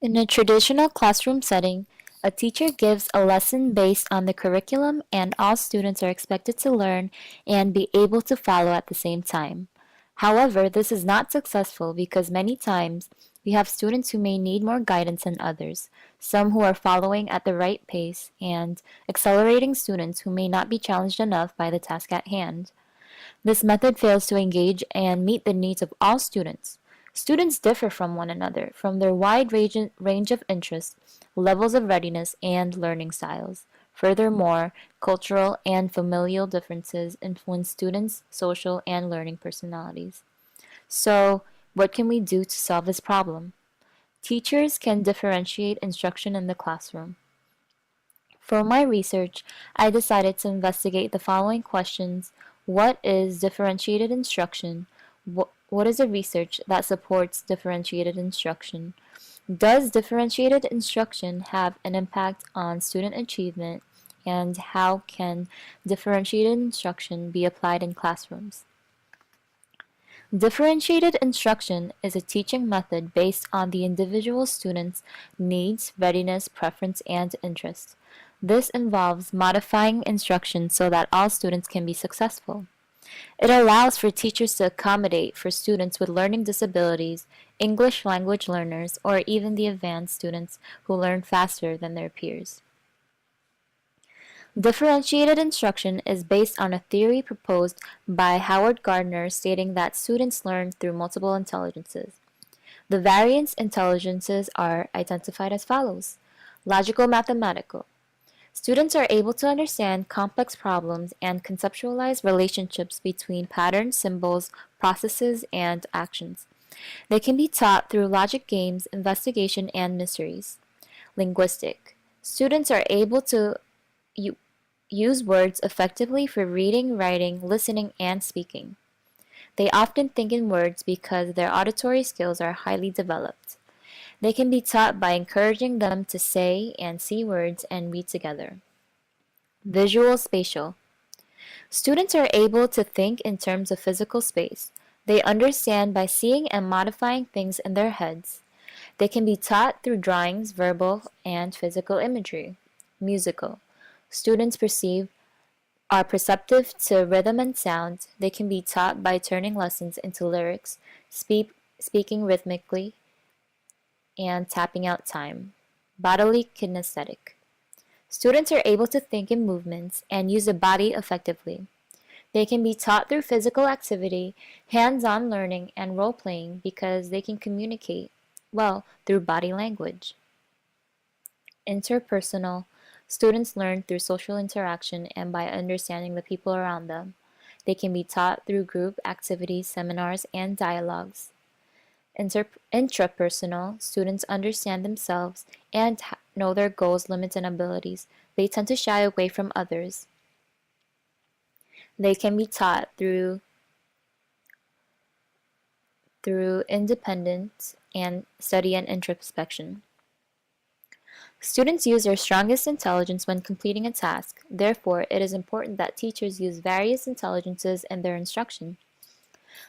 In a traditional classroom setting, a teacher gives a lesson based on the curriculum, and all students are expected to learn and be able to follow at the same time. However, this is not successful because many times we have students who may need more guidance than others, some who are following at the right pace, and accelerating students who may not be challenged enough by the task at hand. This method fails to engage and meet the needs of all students. Students differ from one another from their wide range of interests, levels of readiness, and learning styles. Furthermore, cultural and familial differences influence students' social and learning personalities. So, what can we do to solve this problem? Teachers can differentiate instruction in the classroom. For my research, I decided to investigate the following questions. What is differentiated instruction? What is the research that supports differentiated instruction? Does differentiated instruction have an impact on student achievement? And how can differentiated instruction be applied in classrooms? Differentiated instruction is a teaching method based on the individual student's needs, readiness, preference, and interests. This involves modifying instruction so that all students can be successful. It allows for teachers to accommodate for students with learning disabilities, English language learners, or even the advanced students who learn faster than their peers. Differentiated instruction is based on a theory proposed by Howard Gardner stating that students learn through multiple intelligences. The variance intelligences are identified as follows: logical mathematical. Students are able to understand complex problems and conceptualize relationships between patterns, symbols, processes, and actions. They can be taught through logic games, investigation, and mysteries. Linguistic. Students are able to use words effectively for reading, writing, listening, and speaking. They often think in words because their auditory skills are highly developed. They can be taught by encouraging them to say and see words and read together. Visual spatial. Students are able to think in terms of physical space. They understand by seeing and modifying things in their heads. They can be taught through drawings, verbal, and physical imagery. Musical. Students are perceptive to rhythm and sound. They can be taught by turning lessons into lyrics, speaking rhythmically, and tapping out time. Bodily kinesthetic. Students are able to think in movements and use the body effectively. They can be taught through physical activity, hands-on learning, and role-playing because they can communicate well through body language. Interpersonal. Students learn through social interaction and by understanding the people around them. They can be taught through group activities, seminars, and dialogues. Intrapersonal. Students understand themselves and know their goals, limits, and abilities. They tend to shy away from others. They can be taught through independence and study and introspection. Students use their strongest intelligence when completing a task. Therefore, it is important that teachers use various intelligences in their instruction.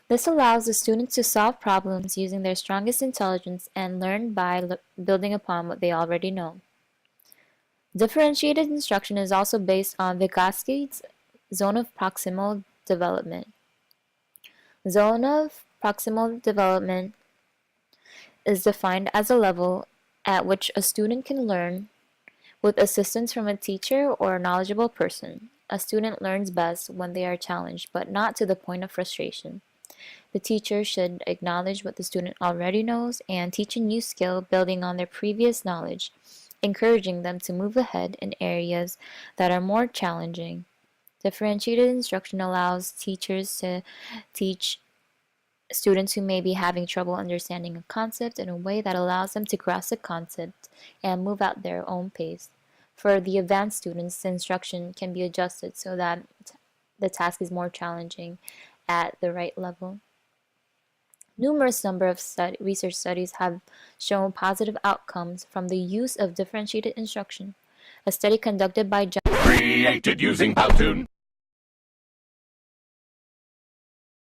This allows the students to solve problems using their strongest intelligence and learn by building upon what they already know. Differentiated instruction is also based on Vygotsky's zone of proximal development. Zone of proximal development is defined as a level at which a student can learn with assistance from a teacher or a knowledgeable person. A student learns best when they are challenged, but not to the point of frustration. The teacher should acknowledge what the student already knows and teach a new skill building on their previous knowledge, encouraging them to move ahead in areas that are more challenging. Differentiated instruction allows teachers to teach students who may be having trouble understanding a concept in a way that allows them to grasp the concept and move at their own pace. For the advanced students, the instruction can be adjusted so that the task is more challenging at the right level. Numerous number of research studies have shown positive outcomes from the use of differentiated instruction. A study conducted by John created using Powtoon.